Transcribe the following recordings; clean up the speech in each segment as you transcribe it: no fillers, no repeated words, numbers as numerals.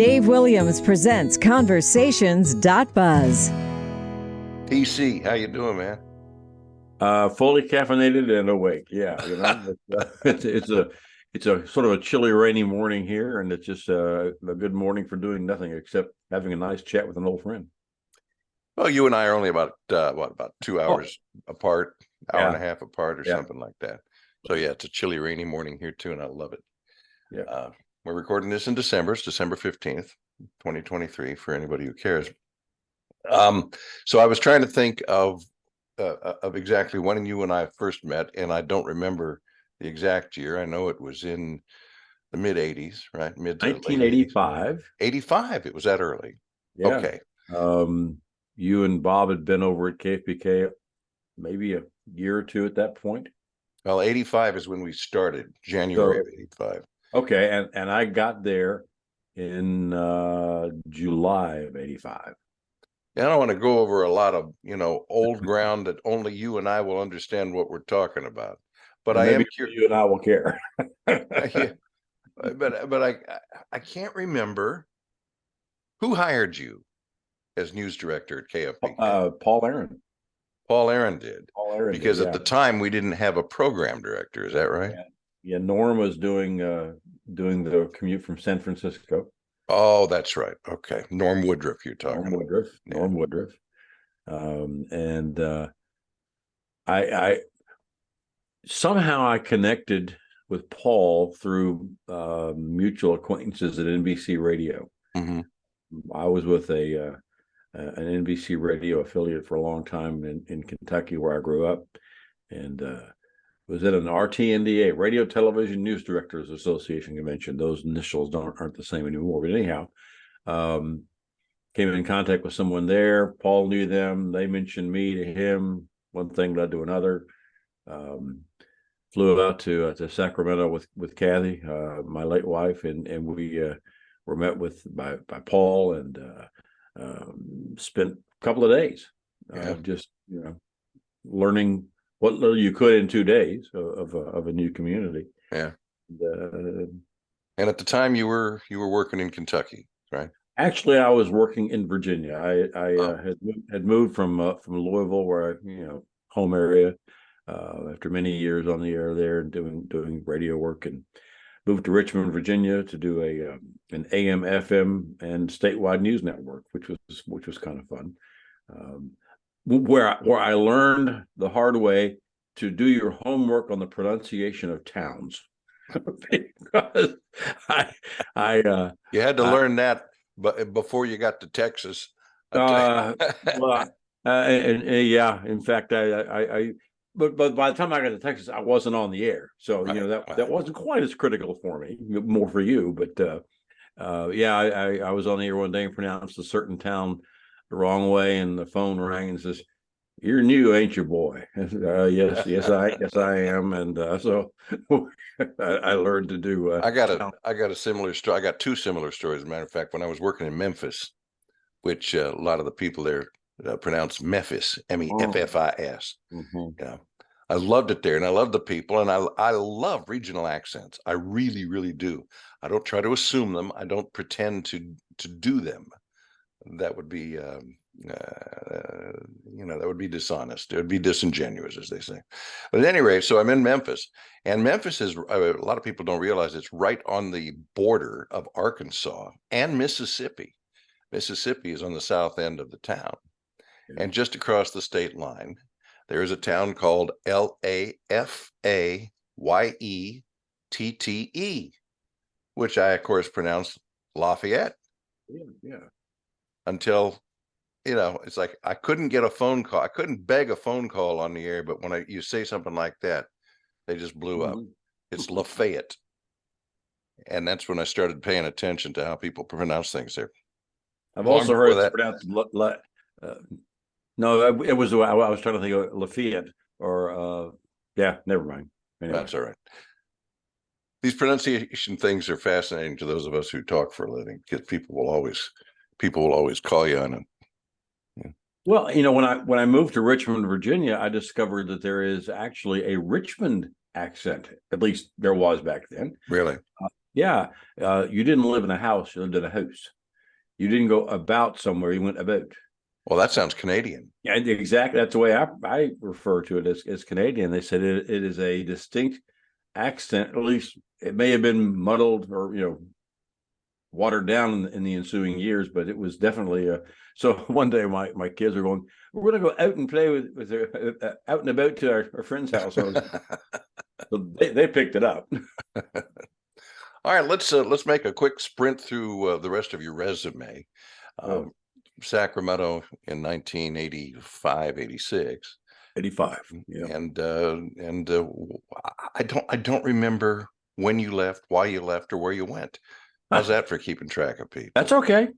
Dave Williams presents Conversations.buzz. PC, how you doing, man? Fully caffeinated and awake. Yeah, it's a sort of a chilly, rainy morning here, and it's just a good morning for doing nothing except having a nice chat with an old friend. Well, you and I are only about 2 hours apart, hour and a half apart, or something like that. So yeah, it's a chilly, rainy morning here too, and I love it. Yeah, we're recording this in December. It's December 15th, 2023. For anybody who cares. So I was trying to think of exactly when you and I first met, and I don't remember the exact year. I know it was in the mid 80s, right? Mid to late 1985. 85. It was that early. Yeah. Okay. You and Bob had been over at KFBK maybe a year or two at that point. Well, 85 is when we started, January of 85. Okay, and I got there in July of 85. I don't want to go over a lot of, old ground that only you and I will understand what we're talking about. But and I am curious. You and I will care. Yeah, but I can't remember who hired you as news director at KFBK. Paul Aaron. Paul Aaron did. Paul Aaron because did, at the time we didn't have a program director. Is that right? Yeah. Norm was doing the commute from San Francisco. Oh, that's right. Okay. Norm Woodruff, you're talking about. Norm Woodruff. I somehow I connected with Paul through mutual acquaintances at NBC Radio. Mm-hmm. I was with an NBC Radio affiliate for a long time in Kentucky, where I grew up, and was at an RTNDA, Radio Television News Directors Association convention. Those initials aren't the same anymore, but anyhow, came in contact with someone there. Paul knew them. They mentioned me to him. One thing led to another. Flew out to Sacramento with Kathy, my late wife, and we were met by Paul and spent a couple of days just learning what little you could in 2 days of a new community. Yeah. And at the time you were working in Kentucky, right? Actually, I was working in Virginia. I had moved from Louisville, where home area, after many years on the air there and doing radio work, and moved to Richmond, Virginia, to do an AM, FM, and statewide news network, which was kind of fun. Where I learned the hard way to do your homework on the pronunciation of towns. Because you had to learn that, but before you got to Texas. In fact, but by the time I got to Texas, I wasn't on the air, so that wasn't quite as critical for me. More for you, but I was on the air one day and pronounced a certain town the wrong way, and the phone rang and says, "You're new, ain't you, boy?" Yes, I am, and so I learned to do. I got a similar story. I got two similar stories. As a matter of fact, when I was working in Memphis, which a lot of the people there pronounce Memphis, Meffis. Mm-hmm. Yeah, I loved it there, and I loved the people, and I love regional accents. I really, really do. I don't try to assume them. I don't pretend to do them. That would be that would be dishonest. It would be disingenuous, as they say. But at any rate, so I'm in Memphis, and Memphis is, a lot of people don't realize, it's right on the border of Arkansas and Mississippi. Mississippi is on the south end of the town. Yeah. And just across the state line, there is a town called Lafayette, which I, of course, pronounce Lafayette. Yeah. Until, it's like I couldn't get a phone call. I couldn't beg a phone call on the air, but when you say something like that, they just blew up. It's Lafayette. And that's when I started paying attention to how people pronounce things there. I've also heard it's pronounced no, it was, I was trying to think of Lafayette or never mind. Anyway. That's all right. These pronunciation things are fascinating to those of us who talk for a living, because people will always call you on it. Yeah. Well, when I moved to Richmond, Virginia, I discovered that there is actually a Richmond accent. At least there was back then. Really? Yeah. You didn't live in a house, you lived in a house. You didn't go about somewhere, you went about. Well, that sounds Canadian. Yeah, exactly. That's the way I refer to it as Canadian. They said it is a distinct accent. At least it may have been muddled or watered down in the ensuing years, but it was definitely a. So one day my kids are going, we're going to go out and play with their, out and about to our friend's house. So they picked it up. All right, let's make a quick sprint through the rest of your resume. Oh, Sacramento in 1985, 86. 85. Yeah. And I don't remember when you left, why you left, or where you went. How's that for keeping track of people? That's okay.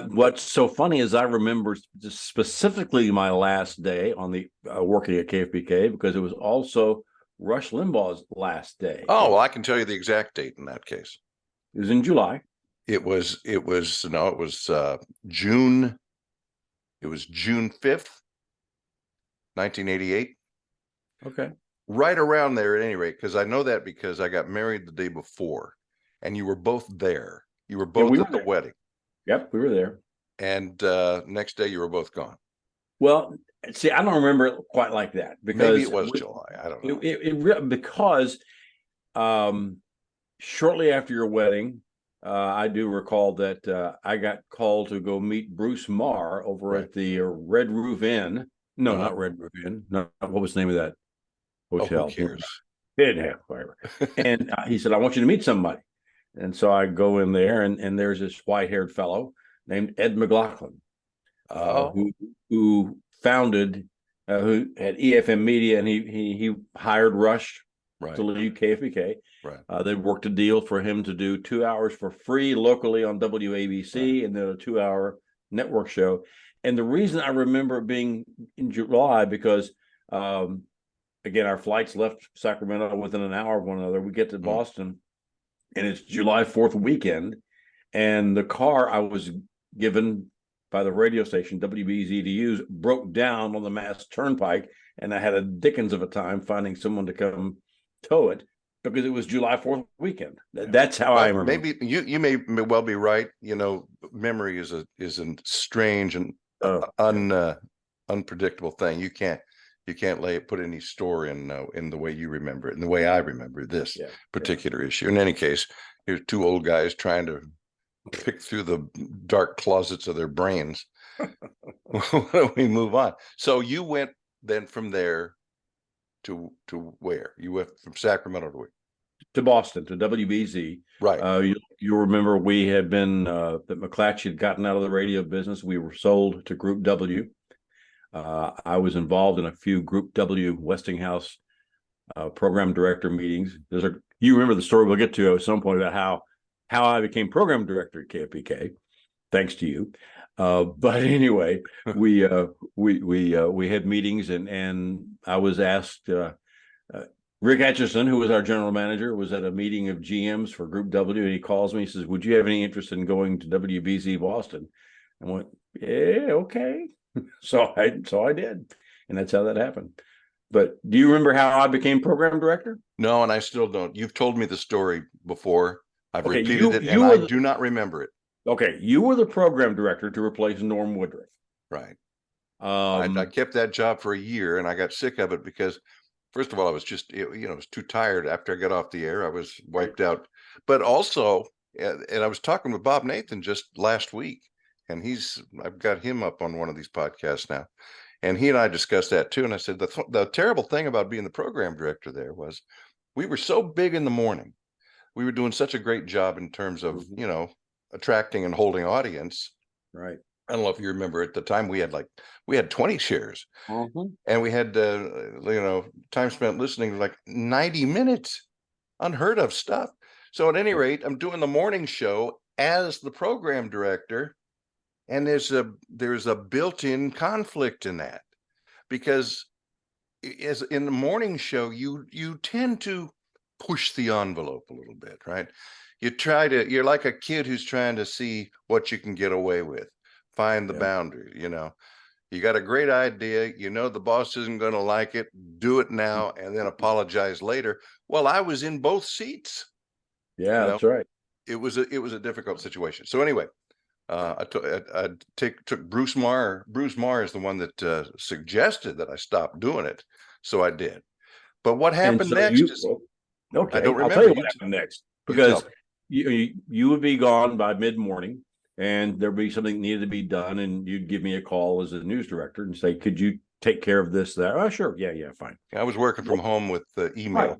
What's so funny is I remember specifically my last day on the working at KFBK because it was also Rush Limbaugh's last day. Oh, well, I can tell you the exact date in that case. It was in July. It was June. It was June 5th, 1988. Okay. Right around there at any rate, because I know that because I got married the day before and you were both there. You were both we at the wedding. Yep, we were there. And next day you were both gone. Well, see, I don't remember it quite like that because maybe it was July. I don't know. Because shortly after your wedding, I do recall that I got called to go meet Bruce Marr over at the Red Roof Inn. No, not Red Roof Inn. No, what was the name of that hotel? Oh, who cares? Whatever. And he said, I want you to meet somebody. And so I go in there, and there's this white-haired fellow named Ed McLaughlin, who founded, who had EFM Media, and he hired Rush to lead KFBK. Right. They worked a deal for him to do 2 hours for free locally on WABC, and then a 2-hour network show. And the reason I remember it being in July because, again, our flights left Sacramento within an hour of one another. We get to Boston, and it's July 4th weekend, and the car I was given by the radio station WBZ to use broke down on the Mass Turnpike, and I had a dickens of a time finding someone to come tow it because it was July 4th weekend. That's how I remember. Maybe you may well be right. Memory is a strange and unpredictable thing. You can't put any store in the way you remember it and the way I remember this particular issue. In any case, here's two old guys trying to pick through the dark closets of their brains. We move on. So you went then from there to where? You went from Sacramento to where? To Boston, to WBZ. Right. You remember we had been that McClatchy had gotten out of the radio business. We were sold to Group W. I was involved in a few Group W Westinghouse program director meetings. You remember the story we'll get to at some point about how I became program director at KFBK, thanks to you. But anyway, we had meetings, and I was asked. Rick Atchison, who was our general manager, was at a meeting of GMs for Group W, and he calls me. He says, "Would you have any interest in going to WBZ Boston?" I went, "Yeah, okay." So I did, and that's how that happened. But do you remember how I became program director? No, and I still don't. You've told me the story before. I've repeated it, and I do not remember it. Okay, you were the program director to replace Norm Woodruff. Right. I kept that job for a year, and I got sick of it because, first of all, I was just, I was too tired after I got off the air. I was wiped out. But also, and I was talking with Bob Nathan just last week, and I've got him up on one of these podcasts now. And he and I discussed that too. And I said, the terrible thing about being the program director there was we were so big in the morning. We were doing such a great job in terms of, attracting and holding audience. Right. I don't know if you remember at the time we had 20 shares, and we had time spent listening like 90 minutes, unheard of stuff. So at any rate, I'm doing the morning show as the program director, and there's a built-in conflict in that because as in the morning show you tend to push the envelope a little bit, right? You're like a kid who's trying to see what you can get away with. Find the boundary. You got a great idea, the boss isn't going to like it, do it now and then apologize later. Well, I was in both seats. Yeah, You know, that's right. it was a difficult situation. So anyway, took Bruce Marr. Bruce Marr is the one that suggested that I stop doing it, so I did. But what And happened so next is I okay, don't I'll tell you remember. what happened next, You tell because me. you would be gone by mid-morning, and there'd be something needed to be done, and you'd give me a call as a news director and say, "Could you take care of this, that?" Oh, sure, yeah, fine. I was working from Well, home with right, email.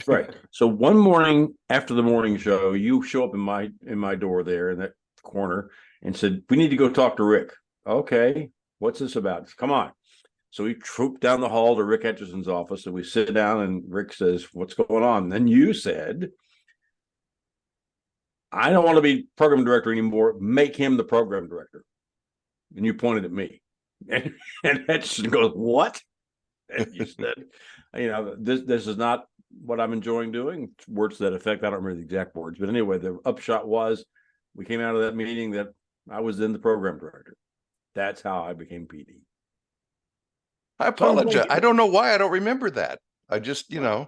right. So one morning after the morning show, you show up in my door there in that corner and said, "We need to go talk to Rick." Okay, what's this about? Come on. So we trooped down the hall to Rick Etchison's office, and we sit down, and Rick says, "What's going on?" And then you said, "I don't want to be program director anymore. Make him the program director." And you pointed at me. And Etchison goes, "What?" And you said, this is not what I'm enjoying doing. Words to that effect. I don't remember the exact words. But anyway, the upshot was we came out of that meeting that I was then the program director. That's how I became PD. I apologize. I don't know why I don't remember that. I just, It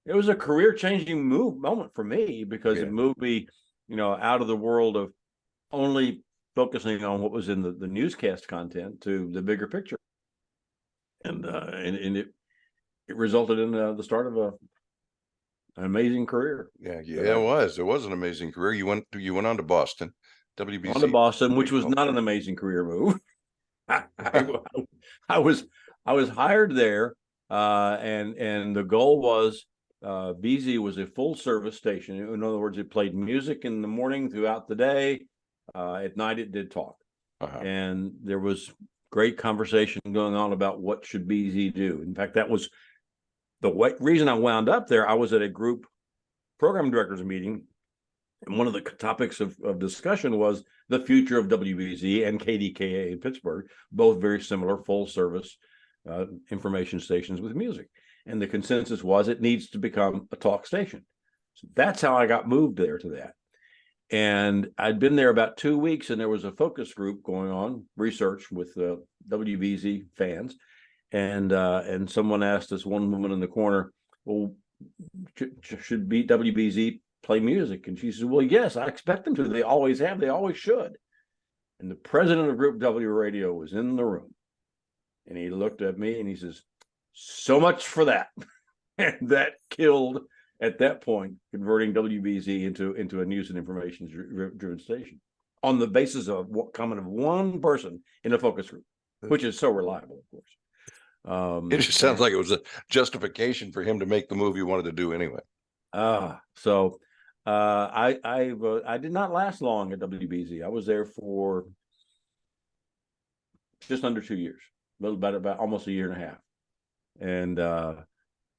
was a career changing moment for me, because it moved me, out of the world of only focusing on what was in the newscast content to the bigger picture. And it resulted in the start of an amazing career. Yeah, it was. It was an amazing career. You went on to Boston, On to WBZ. Boston, which was not an amazing career move. I was hired there, and the goal was, BZ was a full service station. In other words, it played music in the morning throughout the day. At night, it did talk, and there was great conversation going on about what should BZ do. In fact, that was the reason I wound up there. I was at a group program directors meeting, and one of the topics of discussion was the future of WBZ and KDKA in Pittsburgh, both very similar full service information stations with music. And the consensus was it needs to become a talk station. So that's how I got moved there to that. And I'd been there about 2 weeks, and there was a focus group going on, research with WBZ fans. And someone asked this one woman in the corner, "Well, should WBZ play music?" And she says, "Well, yes, I expect them to. They always have. They always should." And the president of Group W Radio was in the room, and he looked at me and he says, "So much for that." And that killed, at that point, converting WBZ into a news and information driven station on the basis of what comment of one person in a focus group, which is so reliable, of course. It just sounds like it was a justification for him to make the move he wanted to do anyway. So I did not last long at WBZ. I was there for just under 2 years, about almost a year and a half, and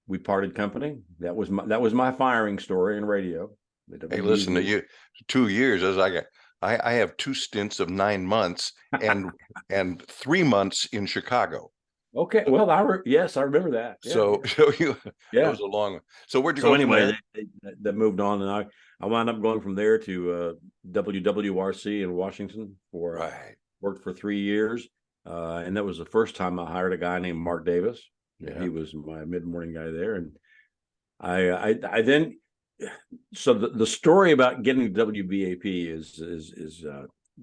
we parted company. That was my firing story in radio. Hey, listen to you. 2 years, as I have 2 stints of 9 months and 3 months in Chicago. Okay, well, yes, I remember that. Yeah, so that was a long one. So where'd you go anyway, from there? that moved on, and I wound up going from there to WWRC in Washington worked for 3 years, and that was the first time I hired a guy named Mark Davis. Yeah. He was my mid-morning guy there, and I then, so the story about getting to WBAP is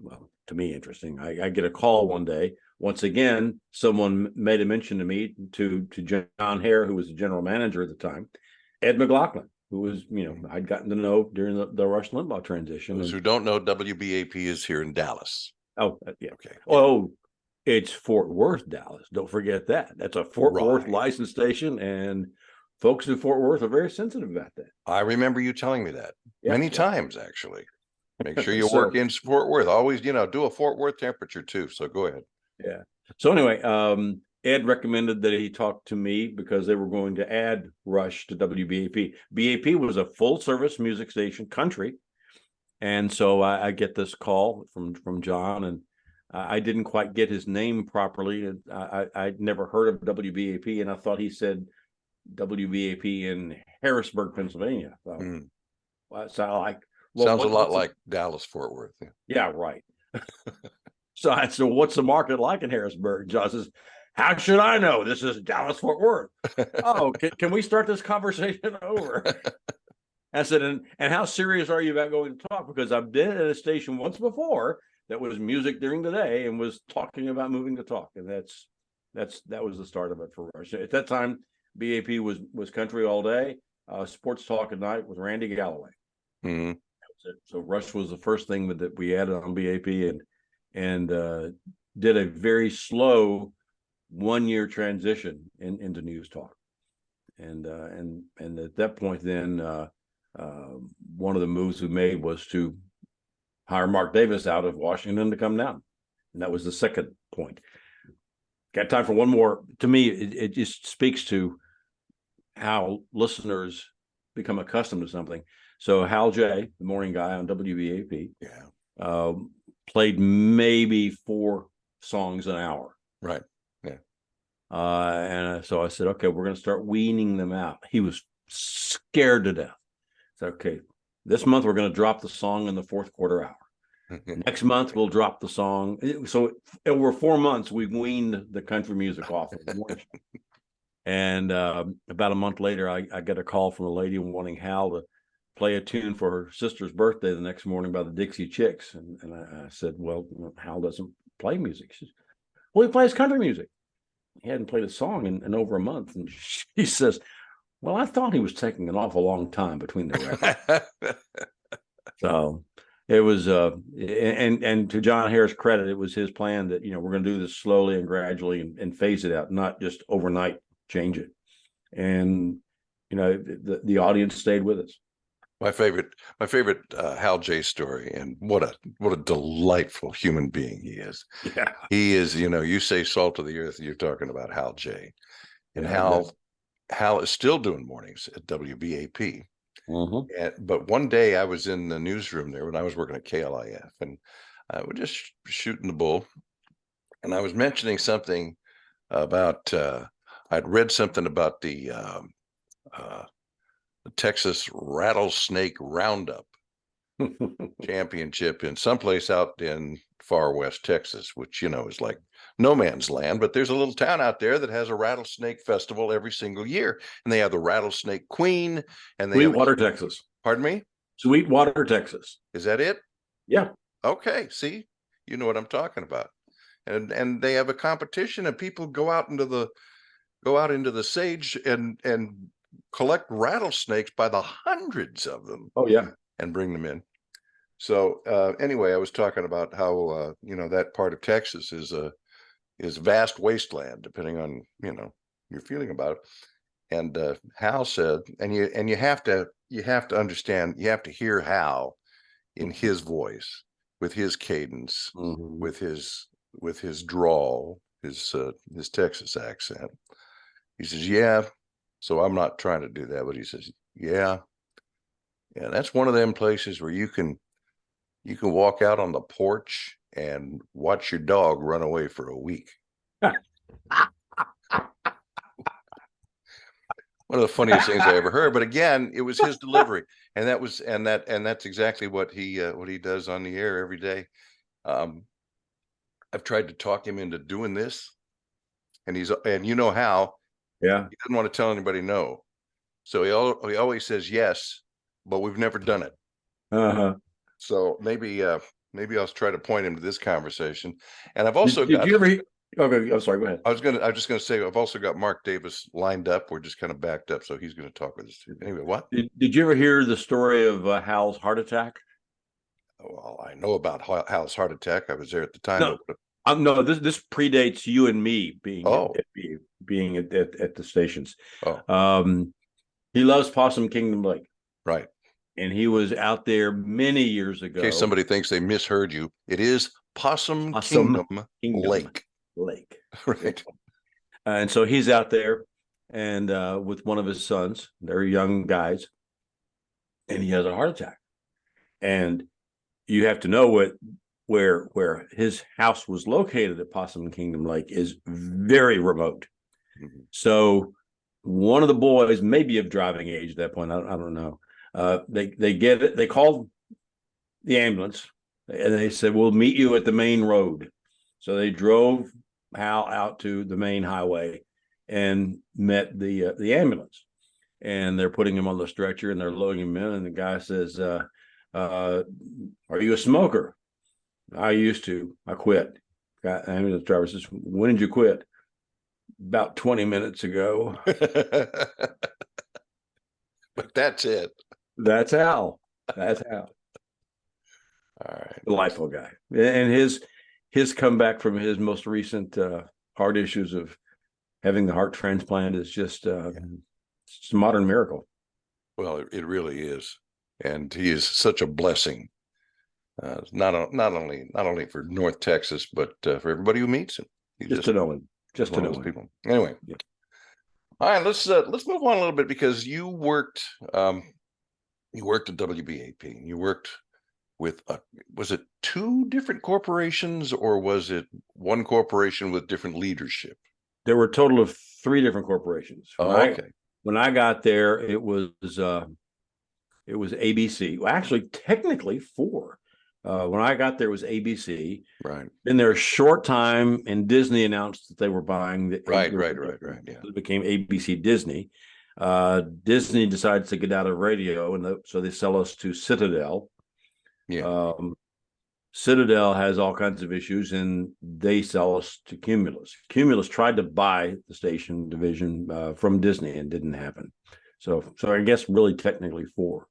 well, to me, interesting. I get a call one day. Once again, someone made a mention to me to John Hare, who was the general manager at the time, Ed McLaughlin, who was, I'd gotten to know during the Rush Limbaugh transition. Those who don't know, WBAP is here in Dallas. Oh, yeah. Okay. Oh, it's Fort Worth, Dallas. Don't forget that. That's a Fort Worth licensed station, and folks in Fort Worth are very sensitive about that. I remember you telling me that many times, actually. Make sure you work in Fort Worth. Always, do a Fort Worth temperature too. So go ahead. Yeah. So anyway, Ed recommended that he talk to me because they were going to add Rush to WBAP. BAP was a full service music station, country. And so I get this call from John, and I didn't quite get his name properly. I'd never heard of WBAP, and I thought he said WBAP in Harrisburg, Pennsylvania. So, sounds a lot like Dallas, Fort Worth. Yeah, right. So I said, "What's the market like in Harrisburg?" John says, "How should I know? This is Dallas, Fort Worth." Oh, can we start this conversation over? I said, and how serious are you about going to talk? Because I've been at a station once before that was music during the day and was talking about moving to talk. And that was the start of it for Rush. At that time, BAP was country all day, sports talk at night with Randy Galloway. Mm-hmm. So Rush was the first thing that we added on BAP, and did a very slow 1-year transition into news talk. And at that point, then one of the moves we made was to hire Mark Davis out of Washington to come down, and that was the second point. Got time for one more. To me, it just speaks to how listeners become accustomed to something. So Hal J, the morning guy on WBAP, played maybe 4 songs an hour. Right. Yeah. And so I said, okay, we're going to start weaning them out. He was scared to death. I said, okay, this month we're going to drop the song in the 4th quarter hour. Next month we'll drop the song. So over 4 months we weaned the country music off. And about a month later, I got a call from a lady wanting Hal to play a tune for her sister's birthday the next morning by the Dixie Chicks. And I said, well, Hal doesn't play music. She says, well, he plays country music. He hadn't played a song in over a month. And she says, well, I thought he was taking an awful long time between the records. So it was, and to John Harris' credit, it was his plan that, we're going to do this slowly and gradually and phase it out, not just overnight change it. And, the audience stayed with us. My favorite Hal J story, and what a delightful human being he is. Yeah, he is. You say salt of the earth, you're talking about Hal J. And Hal is still doing mornings at WBAP. Mm-hmm. But one day I was in the newsroom there when I was working at KLIF, and I was just shooting the bull, and I was mentioning something about I'd read something about the Texas Rattlesnake Roundup championship in someplace out in far west Texas, which is like no man's land, but there's a little town out there that has a rattlesnake festival every single year, and they have the Rattlesnake Queen, and they Sweetwater, Texas. Pardon me? Sweetwater, Texas. Is that it? Yeah. Okay. See, you know what I'm talking about. And they have a competition, and people go out into the sage and collect rattlesnakes by the hundreds of them. Oh yeah. And bring them in. So anyway, I was talking about how that part of Texas is vast wasteland, depending on your feeling about it. And Hal said, and you have to understand, you have to hear Hal in his voice, with his cadence, mm-hmm. with his drawl, his Texas accent. He says, yeah. So I'm not trying to do that, but he says, yeah, that's one of them places where you can walk out on the porch and watch your dog run away for a week. One of the funniest things I ever heard, but again, it was his delivery, and that's exactly what he does on the air every day. I've tried to talk him into doing this, and how. Yeah, he doesn't want to tell anybody no, so he always says yes, but we've never done it. Uh-huh. So maybe I'll try to point him to this conversation. And I've also did you ever? Okay, I'm sorry. Go ahead. I was just going to say I've also got Mark Davis lined up. We're just kind of backed up, so he's going to talk with us too. Anyway, what? Did you ever hear the story of Hal's heart attack? Well, I know about Hal's heart attack. I was there at the time. No, this predates you and me being at the stations. Oh. He loves Possum Kingdom Lake. Right. And he was out there many years ago. In case somebody thinks they misheard you, it is Possum Kingdom Lake. Right. And so he's out there and with one of his sons. They're young guys. And he has a heart attack. And you have to know where his house was located at Possum Kingdom Lake is very remote. Mm-hmm. So one of the boys, maybe of driving age at that point, I don't know. They get it. They called the ambulance and they said, we'll meet you at the main road. So they drove Hal out to the main highway and met the ambulance. and they're putting him on the stretcher and they're loading him in. And the guy says, "Are you a smoker?" "I used to. I quit." Ambulance driver says, "When did you quit?" "About 20 minutes ago." But that's it. That's Al. That's Al. All right. Delightful guy. And his comeback from his most recent heart issues of having the heart transplant is just it's a modern miracle. Well, it really is, and he is such a blessing. Not only for North Texas, but for everybody who meets him. He Just to know him. Just to one of know those him. people. Anyway, Yeah. All right, let's move on a little bit, because you worked at WBAP, and you worked with was it two different corporations, or was it one corporation with different leadership? There were a total of 3 different corporations. Okay. When I got there, it was ABC. Well, actually, technically 4. When I got there, it was ABC. Right. Been there a short time, and Disney announced that they were buying the Right. Yeah. It became ABC Disney. Disney decides to get out of radio, and so they sell us to Citadel. Yeah. Citadel has all kinds of issues, and they sell us to Cumulus. Cumulus tried to buy the station division from Disney, and didn't happen. So I guess really technically 4.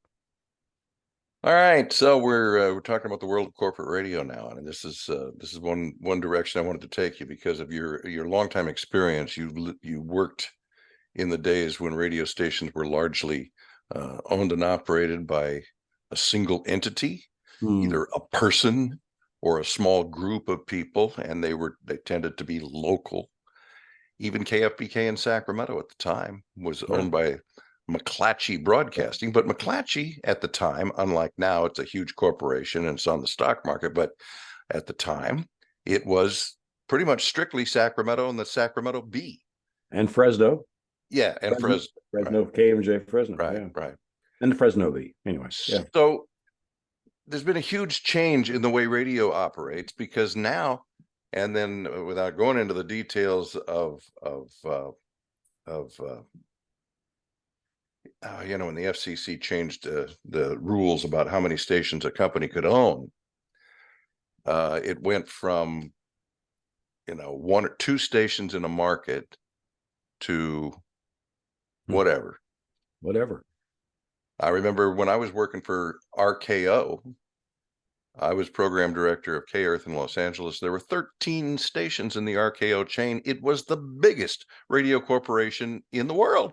All right, so we're talking about the world of corporate radio now, and this is one direction I wanted to take you, because of your longtime experience. You worked in the days when radio stations were largely owned and operated by a single entity, either a person or a small group of people, and they tended to be local. Even KFBK in Sacramento at the time was owned by McClatchy Broadcasting, but McClatchy at the time, unlike now, it's a huge corporation and it's on the stock market, but at the time it was pretty much strictly Sacramento and the Sacramento Bee. And Fresno. Yeah, and Fresno. Right. KMJ Fresno. Right, yeah. right. And the Fresno Bee. Anyway, yeah. So there's been a huge change in the way radio operates, because now, and then without going into the details of when the FCC changed the rules about how many stations a company could own, it went from 1 or 2 stations in a market to whatever. I remember when I was working for RKO, I was program director of K Earth in Los Angeles. There were 13 stations in the RKO chain. It was the biggest radio corporation in the world,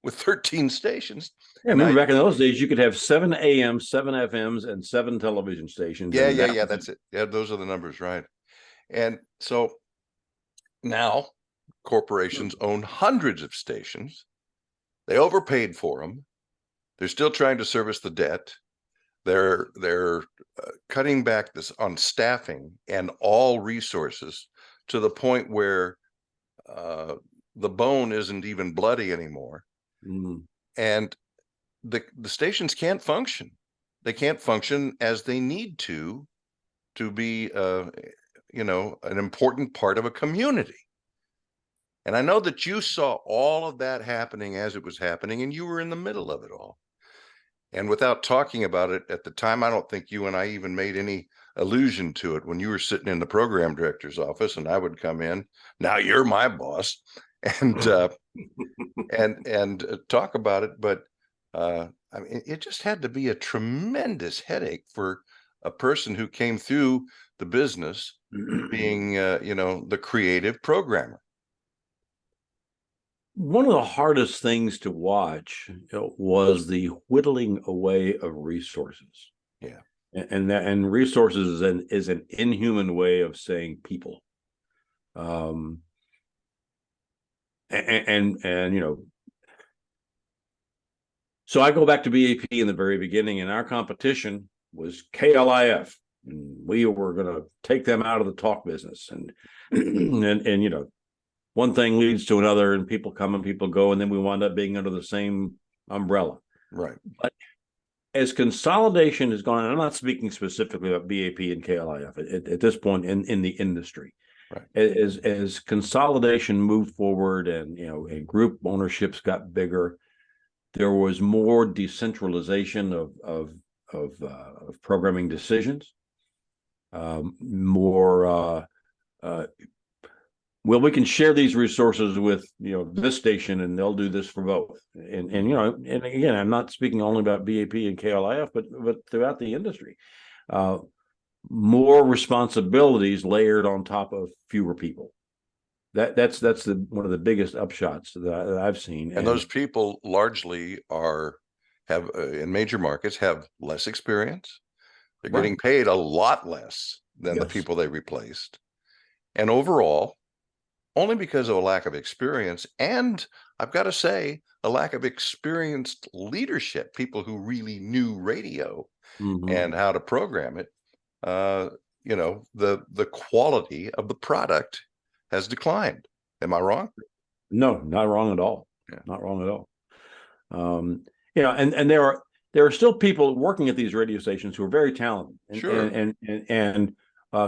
with 13 stations. Yeah, remember back in those days, you could have 7 AMs, 7 FMs, and 7 television stations. Yeah, that's it. Yeah, those are the numbers, right? And so now corporations own hundreds of stations. They overpaid for them. They're still trying to service the debt. They're cutting back this on staffing and all resources, to the point where the bone isn't even bloody anymore. And the stations can't function. They can't function as they need to be an important part of a community. And I know that you saw all of that happening as it was happening, and you were in the middle of it all. And without talking about it at the time, I don't think you and I even made any allusion to it when you were sitting in the program director's office, and I would come in. Now you're my boss, and and talk about it. But I mean, it just had to be a tremendous headache for a person who came through the business being the creative programmer. One of the hardest things to watch was the whittling away of resources. Yeah. And resources is an inhuman way of saying people. And so I go back to BAP in the very beginning, and our competition was KLIF. And we were going to take them out of the talk business, and one thing leads to another, and people come and people go, and then we wound up being under the same umbrella. Right. But as consolidation has gone, and I'm not speaking specifically about BAP and KLIF at this point in the industry. Right. As consolidation moved forward, and group ownerships got bigger, there was more decentralization of programming decisions, more well, we can share these resources with this station, and they'll do this for both. And and again, I'm not speaking only about BAP and KLIF, but throughout the industry, more responsibilities layered on top of fewer people. That's one of the biggest upshots that I've seen. And those people largely have in major markets have less experience. They're getting paid a lot less than the people they replaced. And overall, only because of a lack of experience, and I've got to say, a lack of experienced leadership, people who really knew radio and how to program it, the quality of the product has declined. Am I wrong? No, not wrong at all. Yeah. Not wrong at all. And there are still people working at these radio stations who are very talented and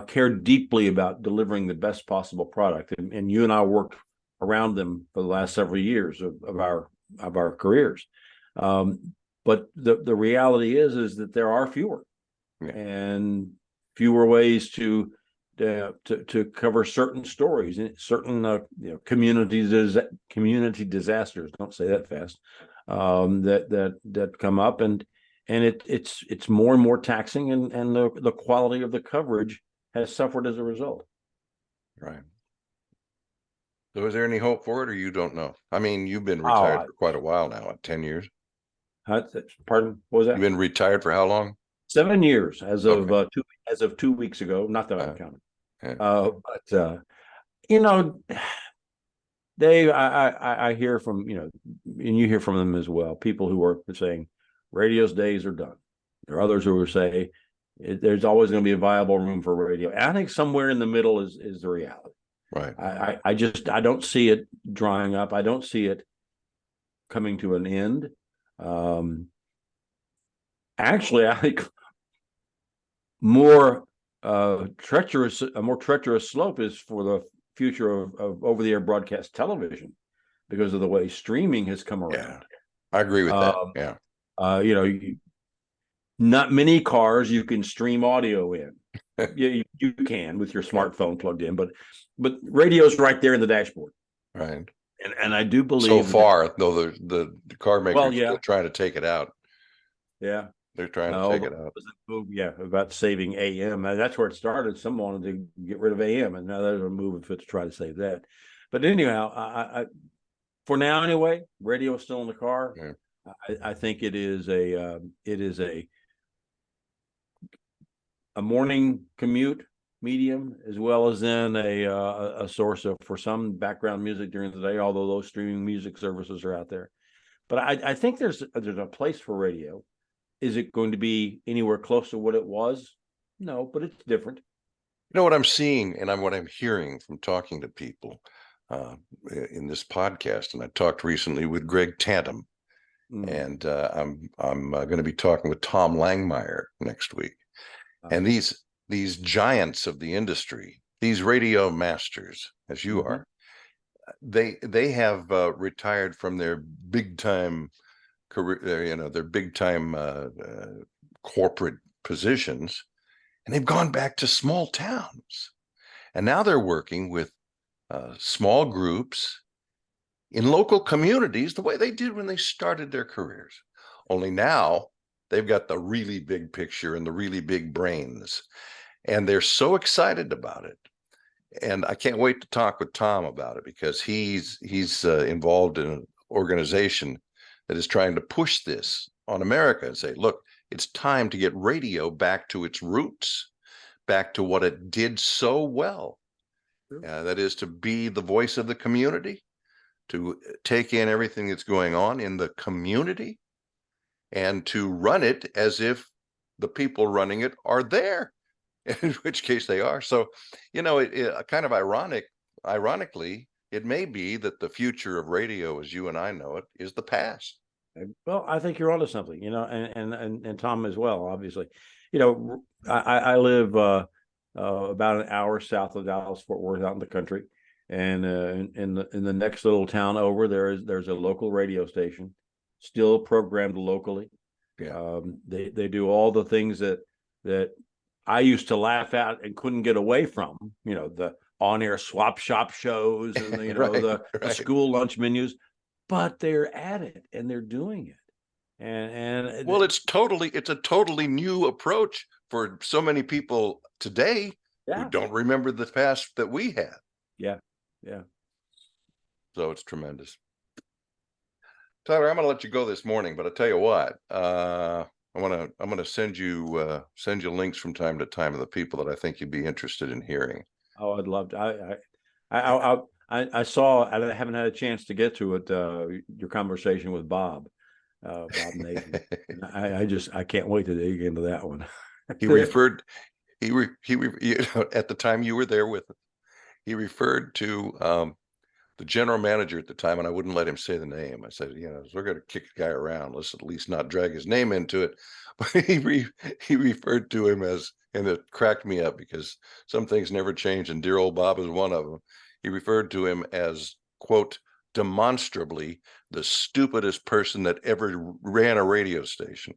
care deeply about delivering the best possible product. And you and I worked around them for the last several years of our careers. But the reality is that there are fewer and fewer ways to cover certain stories and certain community disasters. Don't say that fast. That come up, and it's more and more taxing, and the quality of the coverage has suffered as a result. Right. So is there any hope for it, or you don't know? I mean, you've been retired for quite a while now, 10 years. Pardon? What was that? You've been retired for how long? 7 years as of 2 weeks ago. Not that I've counted. But Dave, I hear from and you hear from them as well. People who are saying radio's days are done. There are others who will say there's always going to be a viable room for radio. And I think somewhere in the middle is the reality. Right. I don't see it drying up. I don't see it coming to an end. Actually, I think a more treacherous slope is for the future of over-the-air broadcast television, because of the way streaming has come around. Yeah, I agree with that. Yeah. Not many cars you can stream audio in. you can with your smartphone plugged in, but radio's right there in the dashboard. Right. And I do believe so far, though, the car makers still trying to take it out. Yeah. They're trying to take it out. Yeah, about saving AM. That's where it started. Some wanted to get rid of AM, and now there's a move to try to save that. But anyhow, I for now anyway, radio is still in the car. Yeah. I think it is a morning commute medium, as well as then a source for some background music during the day, although those streaming music services are out there. But I think there's a place for radio. Is it going to be anywhere close to what it was? No, but it's different. You know what I'm seeing, and what I'm hearing from talking to people in this podcast, and I talked recently with Greg Tantum, and I'm going to be talking with Tom Langmeyer next week. And these giants of the industry, these radio masters, as you are, they have retired from their big time career, their big time corporate positions, and they've gone back to small towns, and now they're working with small groups in local communities the way they did when they started their careers. Only now they've got the really big picture and the really big brains, and they're so excited about it. And I can't wait to talk with Tom about it, because he's involved in an organization that is trying to push this on America and say, look, it's time to get radio back to its roots, back to what it did so well. That is to be the voice of the community, to take in everything that's going on in the community, and to run it as if the people running it are there, in which case they are. So, it kind of ironically, it may be that the future of radio, as you and I know it, is the past. Well, I think you're onto something, and Tom as well, obviously. I live about an hour south of Dallas, Fort Worth, out in the country, and in the next little town over, there's a local radio station, still programmed locally. Yeah. They do all the things that I used to laugh at and couldn't get away from. The on-air swap shop shows and the, Right, the right. school lunch menus, but they're at it and they're doing it. And Well, it's a totally new approach for so many people today who yeah, don't remember the past that we had. yeah. So it's tremendous. Tyler, I'm going to let you go this morning, but I tell you what, I'm going to send you links from time to time of the people that I think you'd be interested in hearing. Oh, I'd love to. I saw. I haven't had a chance to get to it. Your conversation with Bob Navy. I can't wait to dig into that one. He referred, at the time you were there with him, he referred to the general manager at the time, and I wouldn't let him say the name. I said, we're going to kick the guy around. Let's at least not drag his name into it. But he referred to him as, and it cracked me up because some things never change, and dear old Bob is one of them. He referred to him as, quote, demonstrably the stupidest person that ever ran a radio station.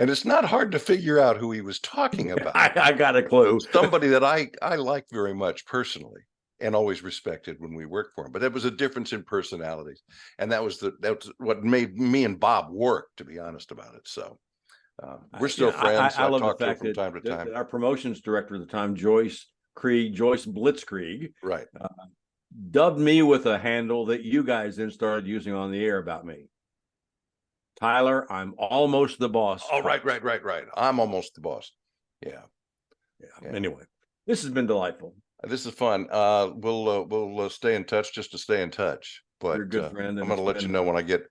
And it's not hard to figure out who he was talking about. I got a clue. Somebody that I like very much personally and always respected when we worked for him. But it was a difference in personalities. And that's what made me and Bob work, to be honest about it. So we're still friends. I love talk the fact to him from time to time. That our promotions director at the time, Joyce Blitzkrieg, right, dubbed me with a handle that you guys then started using on the air about me. Tyler, I'm almost the boss. Oh, right. I'm almost the boss. Yeah. Anyway, this has been delightful. This is fun. We'll stay in touch just to stay in touch. But you're a good friend. I'm going to let you know when I get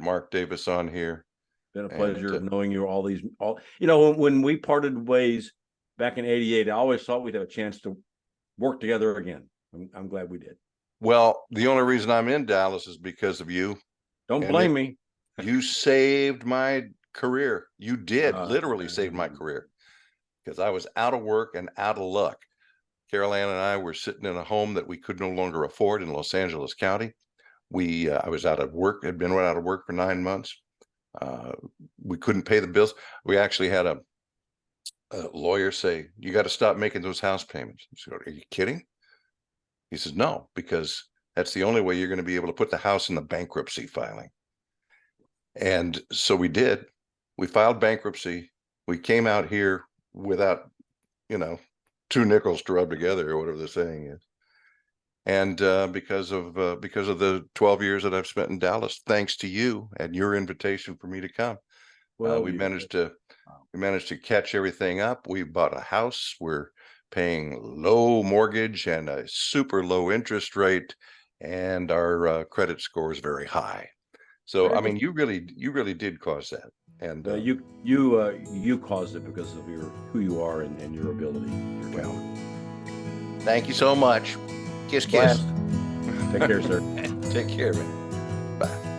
Mark Davis on here. Been a pleasure knowing you when we parted ways back in '88. I always thought we'd have a chance to work together again. I'm glad we did. Well, the only reason I'm in Dallas is because of you. Don't blame me. You saved my career. You did literally save my career because I was out of work and out of luck. Carol Ann and I were sitting in a home that we could no longer afford in Los Angeles County. I was out of work, had been out of work for 9 months. We couldn't pay the bills. We actually had a lawyer say, you got to stop making those house payments. I said, are you kidding? He says, no, because that's the only way you're going to be able to put the house in the bankruptcy filing. And so we did. We filed bankruptcy. We came out here without, 2 nickels to rub together, or whatever the saying is. And because of the 12 years that I've spent in Dallas, thanks to you and your invitation for me to come, we managed to catch everything up. We bought a house. We're paying low mortgage and a super low interest rate, and our credit score is very high. So I mean, you really did cause that, and you caused it because of who you are and your ability, your talent. Thank you so much. Kiss, kiss. Take care, sir. Take care, man. Bye.